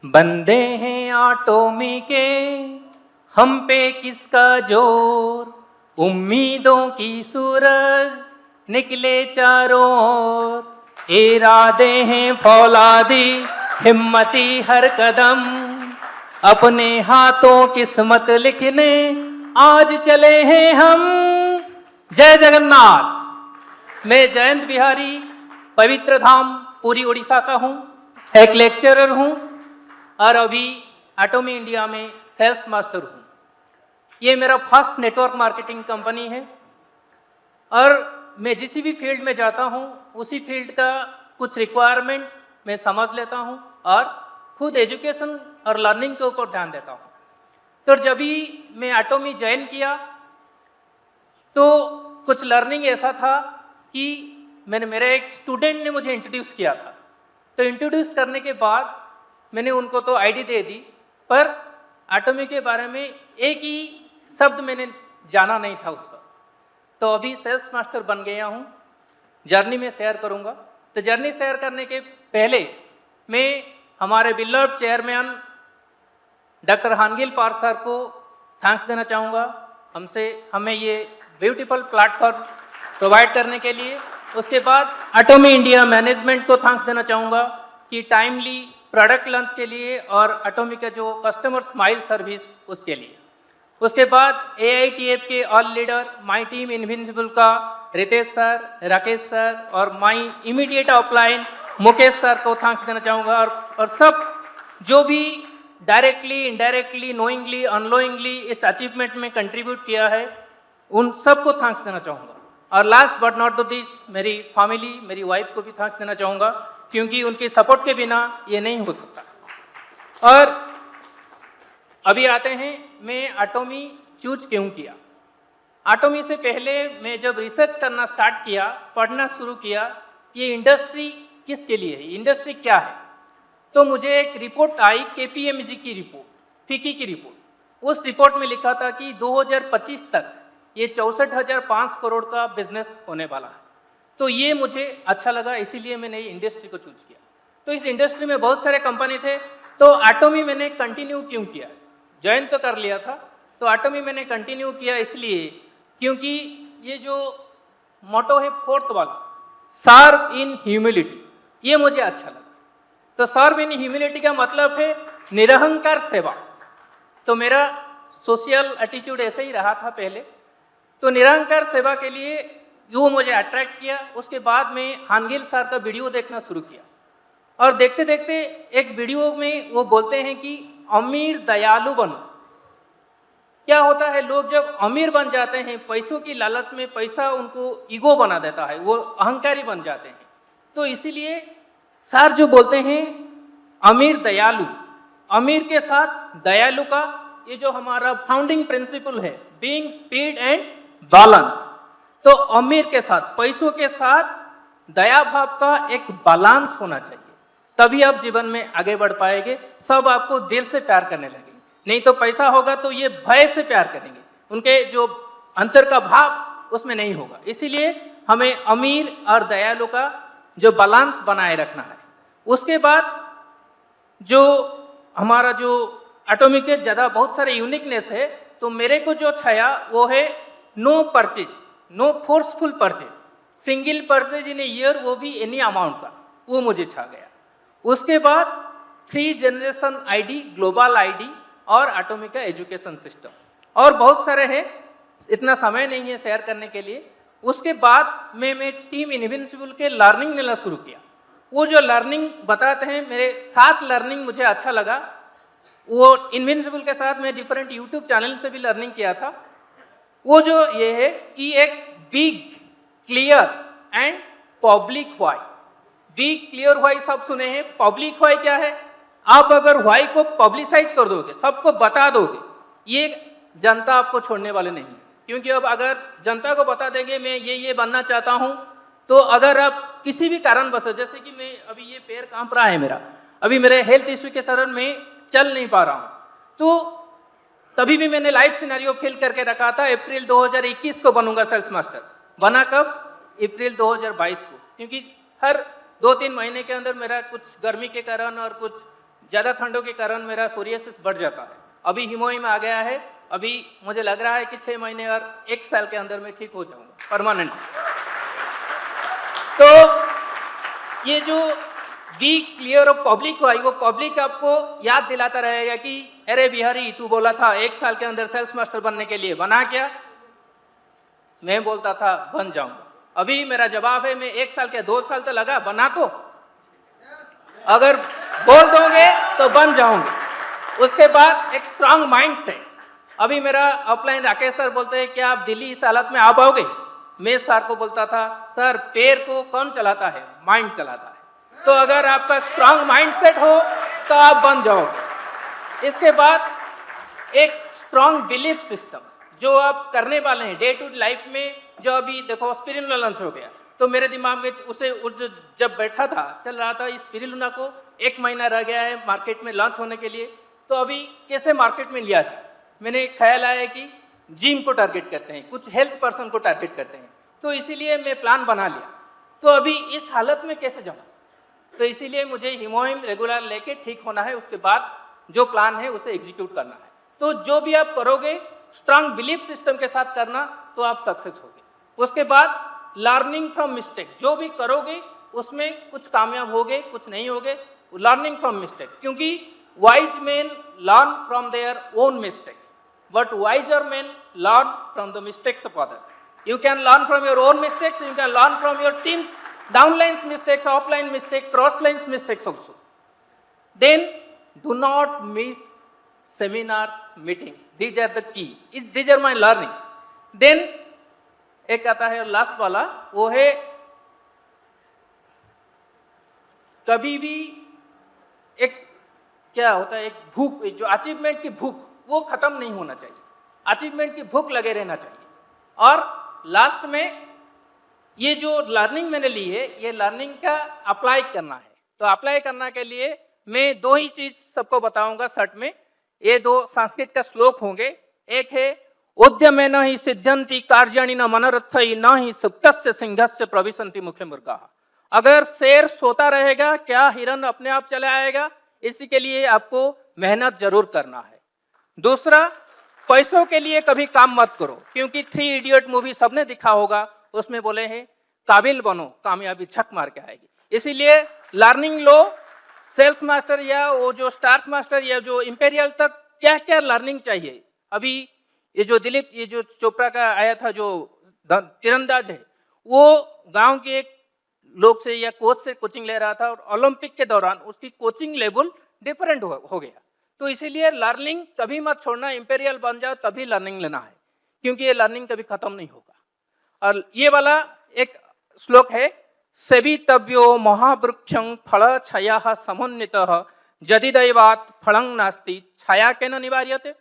बंदे हैं ऑटोमी के, हम पे किसका जोर, उम्मीदों की सूरज निकले चारों ओर, इरादे हैं फौलादी हिम्मती हर कदम, अपने हाथों किस्मत लिखने आज चले हैं हम। जय जगन्नाथ। मैं जयंत बिहारी पवित्र धाम पुरी उड़ीसा का हूँ, एक लेक्चरर हूँ और अभी एटोमी इंडिया में सेल्स मास्टर हूँ। ये मेरा फर्स्ट नेटवर्क मार्केटिंग कंपनी है और मैं जिस भी फील्ड में जाता हूँ उसी फील्ड का कुछ रिक्वायरमेंट मैं समझ लेता हूँ और खुद एजुकेशन और लर्निंग के ऊपर ध्यान देता हूँ। तो जब भी मैं एटोमी ज्वाइन किया तो कुछ लर्निंग ऐसा था कि मेरे एक स्टूडेंट ने मुझे इंट्रोड्यूस किया था। तो इंट्रोड्यूस करने के बाद मैंने उनको तो आईडी दे दी, पर एटोमी के बारे में एक ही शब्द मैंने जाना नहीं था उस पर। तो अभी सेल्स मास्टर बन गया हूँ, जर्नी में शेयर करूँगा। तो जर्नी शेयर करने के पहले मैं हमारे बिल्डर चेयरमैन डॉक्टर हानगिल पार सर को थैंक्स देना चाहूँगा हमें ये ब्यूटीफुल प्लेटफॉर्म प्रोवाइड करने के लिए। उसके बाद एटोमी इंडिया मैनेजमेंट को थैंक्स देना चाहूँगा कि टाइमली प्रोडक्ट लॉन्च के लिए और एटोमी का जो कस्टमर स्माइल सर्विस उसके लिए। उसके बाद AITF के all leader my team invincible का रितेश सर, राकेश सर और my immediate upline Mukesh sir को थैंक्स देना चाहूँगा और सब जो भी डायरेक्टली इनडायरेक्टली नोइंगली अननोइंगली इस अचीवमेंट में कंट्रीब्यूट किया है उन सबको थैंक्स देना चाहूँगा। और last but not the least मेरी फैमिली, मेरी वाइफ को भी थैंक्स देना चाहूँगा क्योंकि उनके सपोर्ट के बिना ये नहीं हो सकता। और अभी आते हैं मैं एटोमी चूज क्यों किया। एटोमी से पहले मैं जब रिसर्च करना स्टार्ट किया, पढ़ना शुरू किया, ये इंडस्ट्री किसके लिए है, इंडस्ट्री क्या है, तो मुझे एक रिपोर्ट आई KPMG की रिपोर्ट, फिकी की रिपोर्ट। उस रिपोर्ट में लिखा था कि 2025 तक ये 64,500 करोड़ का बिजनेस होने वाला है। तो ये मुझे अच्छा लगा, इसीलिए मैंने ये इंडस्ट्री को चूज किया। तो इस इंडस्ट्री में बहुत सारे कंपनी थे, तो एटोमी मैंने कंटिन्यू क्यों किया, ज्वाइन तो कर लिया था, तो एटोमी मैंने कंटिन्यू किया इसलिए क्योंकि ये जो मोटो है फोर्थ वाला, सर्व इन ह्यूमिलिटी, ये मुझे अच्छा लगा। तो सर्व इन ह्यूमिलिटी का मतलब है निरहंकार सेवा। तो मेरा सोशल एटीट्यूड ऐसे ही रहा था पहले, तो निरंकार सेवा के लिए वो मुझे अट्रैक्ट किया। उसके बाद में हानगिल सर का वीडियो देखना शुरू किया और देखते देखते एक वीडियो में वो बोलते हैं कि अमीर दयालु बनो। क्या होता है, लोग जब अमीर बन जाते हैं पैसों की लालच में, पैसा उनको ईगो बना देता है, वो अहंकारी बन जाते हैं। तो इसीलिए सर जो बोलते हैं अमीर दयालु, अमीर के साथ दयालु का ये जो हमारा फाउंडिंग प्रिंसिपल है, बीइंग स्पीड एंड बैलेंस। तो अमीर के साथ, पैसों के साथ दया भाव का एक बैलेंस होना चाहिए, तभी आप जीवन में आगे बढ़ पाएंगे। सब आपको दिल से प्यार करने लगेंगे, नहीं तो पैसा होगा तो ये भय से प्यार करेंगे, उनके जो अंतर का भाव उसमें नहीं होगा। इसीलिए हमें अमीर और दयालु का जो बैलेंस बनाए रखना है। उसके बाद जो हमारा जो एटोमी के ज़्यादा बहुत सारे यूनिकनेस है, तो मेरे को जो छाया वो है no purchase, no forceful purchase, single purchase in a year, वो भी एनी अमाउंट का, वो मुझे छा गया। उसके बाद 3 जनरेशन ID, ग्लोबल ID और एटोमी का एजुकेशन सिस्टम और बहुत सारे हैं, इतना समय नहीं है शेयर करने के लिए। उसके बाद मैं टीम इनविंसिबल के लर्निंग लेना शुरू किया। वो जो लर्निंग बताते हैं, मेरे 7 लर्निंग मुझे अच्छा लगा। वो इनविंसिबल के साथ मैं डिफरेंट यूट्यूब चैनल से भी लर्निंग किया था। वो जो ये है कि एक big clear and public why. Big clear why सब सुने हैं, पब्लिक व्हाई क्या है, आप अगर व्हाई को पब्लिसाइज कर दोगे, सबको बता दोगे, ये जनता आपको छोड़ने वाले नहीं। क्योंकि अब अगर जनता को बता देंगे मैं ये बनना चाहता हूँ, तो अगर आप किसी भी कारणवश, जैसे कि मैं अभी ये पैर कांप रहा है मेरा, अभी मेरे हेल्थ इश्यू के कारण मैं चल नहीं पा रहा हूँ, तो तभी भी मैंने लाइव सिनेरियो फिल करके रखा था अप्रैल 2021 को बनूंगा सेल्स मास्टर। बना कब, अप्रैल 2022 को, क्योंकि हर 2-3 महीने के अंदर मेरा कुछ गर्मी के कारण और कुछ ज़्यादा ठंडों के कारण मेरा सोरियासिस बढ़ जाता है। अभी हिमोइम आ गया है, अभी मुझे लग रहा है कि 6 महीने और 1 साल के अंदर मैं ठीक हो जाऊंगा परमानेंट। तो ये जो बी क्लियर ऑफ पब्लिक हुआ, वो पब्लिक आपको याद दिलाता रहेगा कि अरे बिहारी तू बोला था 1 साल के अंदर सेल्स मास्टर बनने के लिए, बना क्या? मैं बोलता था बन जाऊंगा। अभी मेरा जवाब है, मैं 1 साल के 2 साल तो लगा, बना तो अगर बोल दोगे तो बन जाऊंगे। उसके बाद एक स्ट्रांग माइंड सेट। अभी मेरा ऑफलाइन राकेश सर बोलते हैं कि आप दिल्ली इस हालत में आ पाओगे? मैं सर को बोलता था सर पैर को कौन चलाता है? माइंड चलाता है। तो अगर आपका स्ट्रांग माइंड सेट हो तो आप बन जाओगे। इसके बाद एक स्ट्रांग बिलीफ सिस्टम जो आप करने वाले हैं डे टू लाइफ में। जो अभी देखो स्पिरुलिना लॉन्च हो गया, तो मेरे दिमाग में उसे जब बैठा था चल रहा था, इस स्पिरुलिना को 1 महीना रह गया है मार्केट में लॉन्च होने के लिए, तो अभी कैसे मार्केट में लिया जाए। मैंने ख्याल आया कि जिम को टारगेट करते हैं, कुछ हेल्थ पर्सन को टारगेट करते हैं, तो इसीलिए मैं प्लान बना लिया। तो अभी इस हालत में कैसे जाऊँ, तो इसीलिए मुझे हिमोइम रेगुलर लेके ठीक होना है। उसके बाद जो प्लान है उसे एग्जीक्यूट करना है। तो जो भी आप करोगे स्ट्रांग बिलीफ सिस्टम के साथ करना, तो आप सक्सेस होगे। उसके बाद लर्निंग फ्रॉम मिस्टेक, जो भी करोगे उसमें कुछ कामयाब होगे, कुछ नहीं होगे। लर्निंग फ्रॉम मिस्टेक, क्योंकि wise man learn from their own mistakes, but wiser man learn from the mistakes of others. You can learn from your own mistakes, you can learn from your team's downlines mistakes, offline mistakes, crosslines mistakes also. Then do not miss seminars, meetings. These are the key. These are my learning. Then एक आता है last वाला, वो है कभी भी एक क्या होता है, एक भूख, जो अचीवमेंट की भूख, वो खत्म नहीं होना चाहिए। अचीवमेंट की भूख लगे रहना चाहिए। और लास्ट में ये जो लर्निंग मैंने ली है, ये लर्निंग का अप्लाई करना है। तो अप्लाई करने के लिए मैं 2 ही चीज सबको बताऊंगा शर्ट में। ये 2 संस्कृत का श्लोक होंगे। एक है उद्यमे न ही सिद्ध्यंति कार्याणि न मनोरथई न ही सुप्तस्य सिंहस्य प्रविशन्ति मुखे मृगाः। अगर शेर सोता रहेगा क्या हिरन अपने आप चले आएगा? इसी के लिए आपको मेहनत जरूर करना है। दूसरा, पैसों के लिए कभी काम मत करो, क्योंकि 3 इडियट मूवी सबने दिखा होगा, उसमें बोले हैं काबिल बनो कामयाबी छक मार के आएगी। इसीलिए लर्निंग लो। सेल्स मास्टर या वो जो स्टार्स मास्टर या जो इंपेरियल तक क्या क्या लर्निंग चाहिए। अभी ये जो दिलीप, ये जो चोपड़ा का आया था जो तीरंदाज है, वो गांव के एक लोग से या कोच से कोचिंग ले रहा था, और ओलंपिक के दौरान उसकी कोचिंग लेवल डिफरेंट हो गया। तो इसीलिए लर्निंग कभी मत छोड़ना। इंपेरियल बन जाओ तभी लर्निंग लेना है, क्योंकि ये लर्निंग कभी खत्म नहीं होगा। और ये वाला एक श्लोक है, सेवितव्यो महावृक्षं फल छाया समुन्नितः यदि दैवात् फलं नास्ति छाया केन निवार्यते।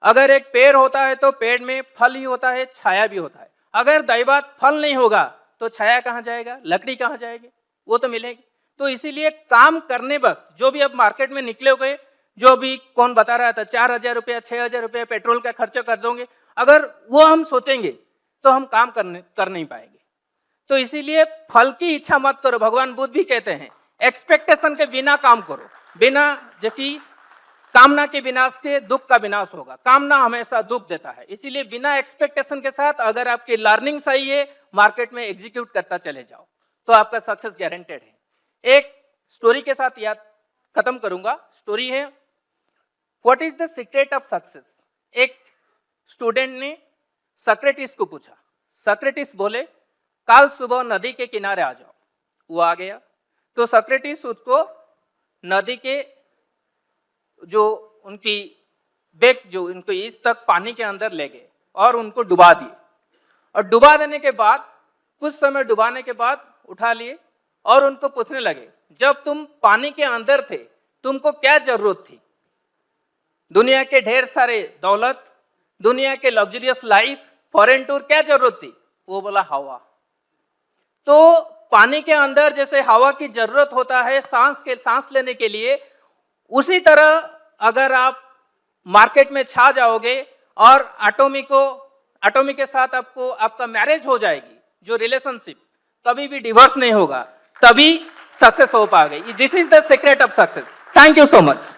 अगर एक पेड़ होता है तो पेड़ में फल ही होता है, छाया भी होता है। अगर दैवात् फल नहीं होगा तो छाया कहाँ जाएगा, लकड़ी कहाँ जाएगी, वो तो मिलेगी। तो इसीलिए काम करने वक्त जो भी अब मार्केट में निकलोगे, जो भी कौन बता रहा था 4,000 रुपया 6,000 रुपया पेट्रोल का खर्चा कर दोगे, अगर वो हम सोचेंगे तो हम काम कर नहीं पाएंगे। तो इसीलिए फल की इच्छा मत करो। भगवान बुद्ध भी कहते हैं एक्सपेक्टेशन के बिना काम करो। बिना जबकि कामना के विनाश के दुख का विनाश होगा। कामना हमेशा दुख देता है। इसीलिए बिना एक्सपेक्टेशन के साथ अगर आपकी लर्निंग सही है, मार्केट में एग्जीक्यूट करता चले जाओ, तो आपका सक्सेस गारंटेड है। एक स्टोरी के साथ याद खत्म करूंगा। स्टोरी है what is the secret of success. एक स्टूडेंट ने सक्रेटिस को पूछा। सक्रेटिस बोले कल सुबह नदी के किनारे आ जाओ। वो आ गया तो सक्रेटिस उसको नदी के जो उनकी बेक जो उनको इस तक पानी के अंदर ले गए और उनको डुबा दिए। और डुबा देने के बाद कुछ समय डुबाने के बाद उठा लिए और उनको पूछने लगे जब तुम पानी के अंदर थे तुमको क्या जरूरत थी? दुनिया के ढेर सारे दौलत, दुनिया के लग्जरियस लाइफ, फॉरेन टूर, क्या जरूरत थी? वो बोला हवा। तो पानी के अंदर जैसे हवा की जरूरत होता है सांस लेने के लिए, उसी तरह अगर आप मार्केट में छा जाओगे और एटॉमिक के साथ आपको आपका मैरिज हो जाएगी, जो रिलेशनशिप कभी भी डिवोर्स नहीं होगा, तभी सक्सेस हो पाएगी। This is the secret of success. Thank you so much.